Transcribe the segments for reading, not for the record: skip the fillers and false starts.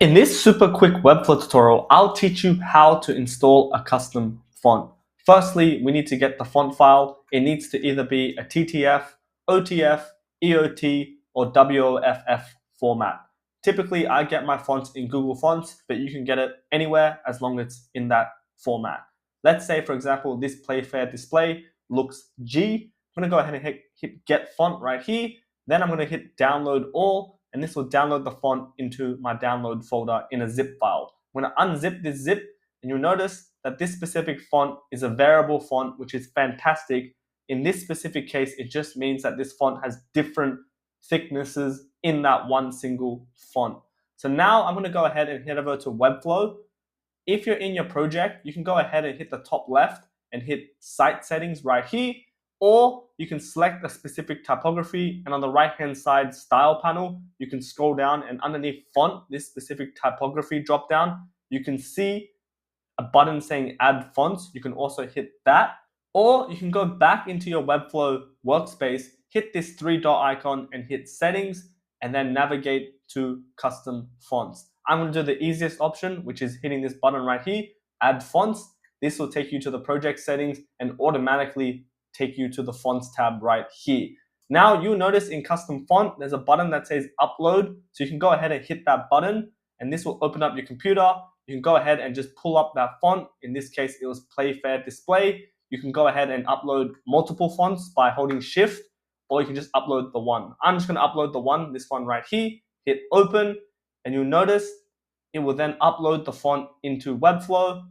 In this super quick Webflow tutorial, I'll teach you how to install a custom font. Firstly, we need to get the font file. It needs to either be a TTF, OTF, EOT, or WOFF format. Typically, I get my fonts in Google Fonts, but you can get it anywhere as long as it's in that format. Let's say, for example, this Playfair display looks G. I'm going to go ahead and hit Get Font right here. Then I'm going to hit Download All, and this will download the font into my download folder in a zip file. I'm going to unzip this zip, and you'll notice that this specific font is a variable font, which is fantastic. In this specific case, it just means that this font has different thicknesses in that one single font. So now I'm going to go ahead and head over to Webflow. If you're in your project, you can go ahead and hit the top left and hit Site Settings right here, or you can select a specific typography, and on the right hand side style panel, you can scroll down, and underneath font, this specific typography drop down, you can see a button saying Add Fonts. You can also hit that, or you can go back into your Webflow workspace, hit this three-dot icon and hit Settings, and then navigate to Custom Fonts. I'm going to do the easiest option, which is hitting this button right here, Add Fonts. This will take you to the project settings and automatically take you to the Fonts tab right here. Now you'll notice in Custom Font, there's a button that says Upload. So you can go ahead and hit that button, and this will open up your computer. You can go ahead and just pull up that font. In this case, it was Playfair Display. You can go ahead and upload multiple fonts by holding Shift, or you can just upload the one. I'm just going to upload the one, this one right here. Hit Open, and you'll notice it will then upload the font into Webflow.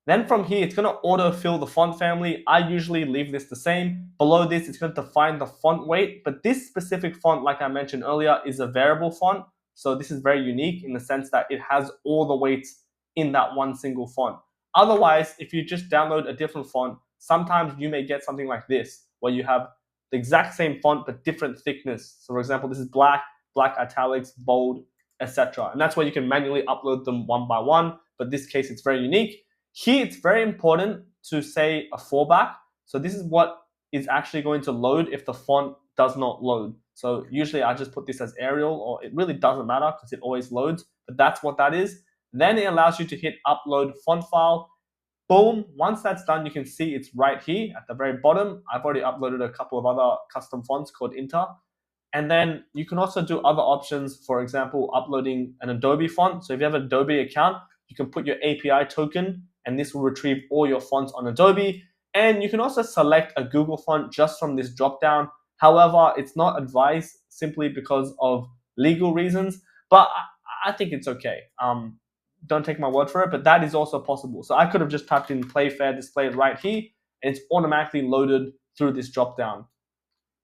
Then from here, it's going to autofill the font family. I usually leave this the same. Below this, it's going to define the font weight. But this specific font, like I mentioned earlier, is a variable font. So this is very unique in the sense that it has all the weights in that one single font. Otherwise, if you just download a different font, sometimes you may get something like this, where you have the exact same font but different thickness. So for example, this is black italics, bold, etc. And that's where you can manually upload them one by one. But in this case, it's very unique. Here, it's very important to say a fallback. So this is what is actually going to load if the font does not load. So usually I just put this as Arial, or it really doesn't matter because it always loads, but that's what that is. Then it allows you to hit Upload Font File. Boom, once that's done, you can see it's right here at the very bottom. I've already uploaded a couple of other custom fonts called Inter. And then you can also do other options, for example, uploading an Adobe font. So if you have an Adobe account, you can put your API token, and this will retrieve all your fonts on Adobe. And you can also select a Google font just from this dropdown. However, it's not advised simply because of legal reasons, but I think it's okay. Don't take my word for it, but that is also possible. So I could have just typed in Playfair Display right here, and it's automatically loaded through this dropdown.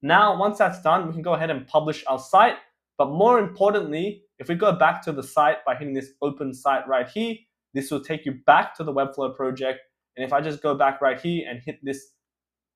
Now, once that's done, we can go ahead and publish our site. But more importantly, if we go back to the site by hitting this Open Site right here, this will take you back to the Webflow project. And if I just go back right here and hit this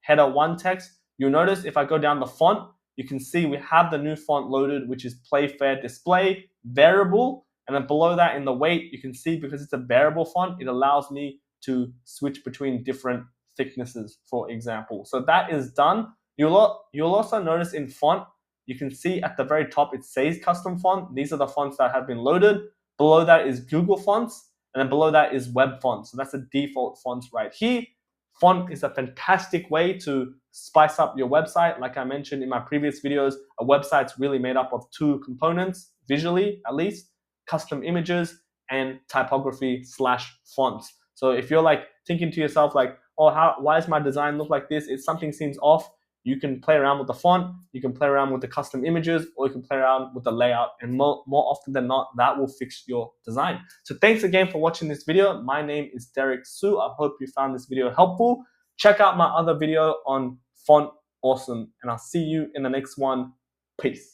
header 1 text, you'll notice if I go down the font, you can see we have the new font loaded, which is Playfair Display variable. And then below that in the weight, you can see because it's a variable font, it allows me to switch between different thicknesses, for example. So that is done. You'll also notice in font, you can see at the very top, it says custom font. These are the fonts that have been loaded. Below that is Google Fonts. And then below that is Web Fonts. So that's the default fonts right here. Font is a fantastic way to spice up your website. Like I mentioned in my previous videos, a website's really made up of 2 components, visually at least, custom images and typography/fonts. So if you're like thinking to yourself like, oh, why does my design look like this? Something seems off. You can play around with the font, you can play around with the custom images, or you can play around with the layout, and more often than not, that will fix your design. So thanks again for watching this video. My name is Derek Su. I hope you found this video helpful. Check out my other video on Font Awesome, and I'll see you in the next one. Peace.